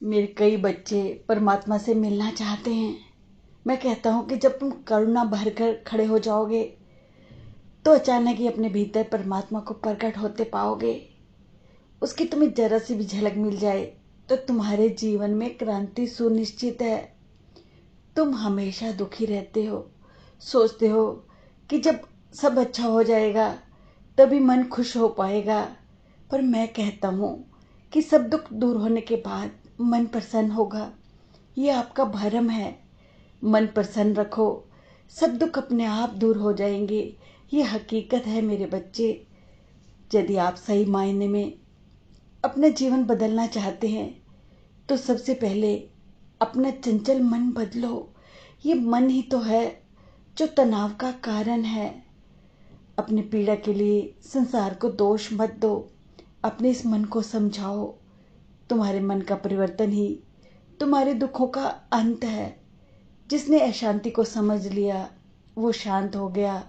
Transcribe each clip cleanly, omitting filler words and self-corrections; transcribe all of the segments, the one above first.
मेरे कई बच्चे परमात्मा से मिलना चाहते हैं। मैं कहता हूँ कि जब तुम करुणा भरकर खड़े हो जाओगे तो अचानक ही अपने भीतर परमात्मा को प्रकट होते पाओगे। उसकी तुम्हें जरा सी भी झलक मिल जाए तो तुम्हारे जीवन में क्रांति सुनिश्चित है। तुम हमेशा दुखी रहते हो, सोचते हो कि जब सब अच्छा हो जाएगा तभी मन खुश हो पाएगा, पर मैं कहता हूँ कि सब दुख दूर होने के बाद मन प्रसन्न होगा। ये आपका भ्रम है। मन प्रसन्न रखो, सब दुख अपने आप दूर हो जाएंगे। ये हकीकत है मेरे बच्चे। यदि आप सही मायने में अपना जीवन बदलना चाहते हैं तो सबसे पहले अपना चंचल मन बदलो। ये मन ही तो है जो तनाव का कारण है। अपनी पीड़ा के लिए संसार को दोष मत दो, अपने इस मन को समझाओ। तुम्हारे मन का परिवर्तन ही तुम्हारे दुखों का अंत है। जिसने अशांति को समझ लिया वो शांत हो गया,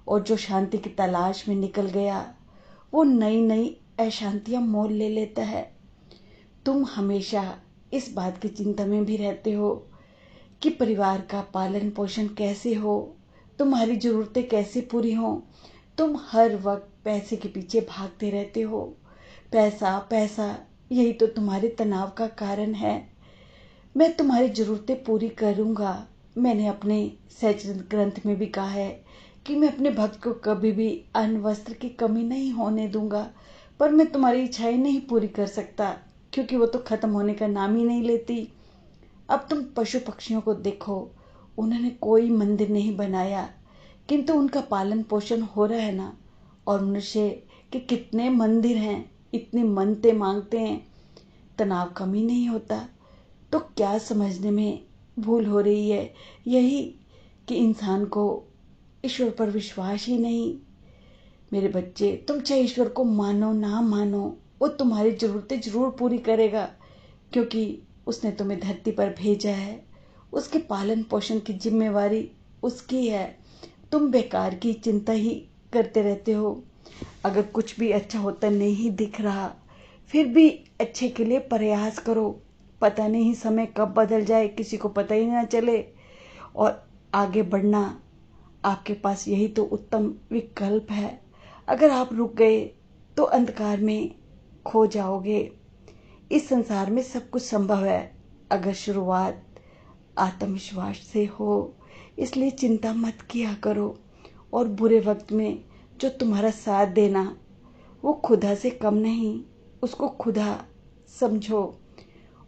और जो शांति की तलाश में निकल गया वो नई नई अशांतियां मोल ले लेता है। तुम हमेशा इस बात की चिंता में भी रहते हो कि परिवार का पालन पोषण कैसे हो, तुम्हारी जरूरतें कैसे पूरी हों। तुम हर वक्त पैसे के पीछे भागते रहते हो। पैसा पैसा, यही तो तुम्हारे तनाव का कारण है। मैं तुम्हारी जरूरतें पूरी करूंगा। मैंने अपने सचरित ग्रंथ में भी कहा है कि मैं अपने भक्त को कभी भी अन्न वस्त्र की कमी नहीं होने दूंगा, पर मैं तुम्हारी इच्छाएं नहीं पूरी कर सकता क्योंकि वो तो खत्म होने का नाम ही नहीं लेती। अब तुम पशु पक्षियों को देखो, उन्होंने कोई मंदिर नहीं बनाया किंतु उनका पालन पोषण हो रहा है ना। और मनुष्य के कितने मंदिर हैं, इतनी मन्नतें मांगते हैं, तनाव कम ही नहीं होता। तो क्या समझने में भूल हो रही है? यही कि इंसान को ईश्वर पर विश्वास ही नहीं। मेरे बच्चे, तुम चाहे ईश्वर को मानो ना मानो, वो तुम्हारी जरूरतें जरूर पूरी करेगा, क्योंकि उसने तुम्हें धरती पर भेजा है। उसके पालन पोषण की जिम्मेवारी उसकी है। तुम बेकार की चिंता ही करते रहते हो। अगर कुछ भी अच्छा होता नहीं दिख रहा फिर भी अच्छे के लिए प्रयास करो। पता नहीं समय कब बदल जाए, किसी को पता ही ना चले। और आगे बढ़ना आपके पास यही तो उत्तम विकल्प है। अगर आप रुक गए तो अंधकार में खो जाओगे। इस संसार में सब कुछ संभव है अगर शुरुआत आत्मविश्वास से हो। इसलिए चिंता मत किया करो। और बुरे वक्त में जो तुम्हारा साथ देना वो खुदा से कम नहीं, उसको खुदा समझो।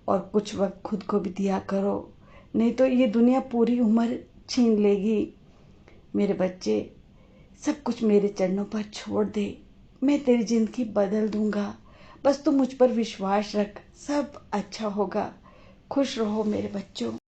और कुछ वक्त खुद को भी दिया करो, नहीं तो ये दुनिया पूरी उम्र छीन लेगी। मेरे बच्चे, सब कुछ मेरे चरणों पर छोड़ दे, मैं तेरी जिंदगी बदल दूंगा। बस तू मुझ पर विश्वास रख, सब अच्छा होगा। खुश रहो मेरे बच्चों।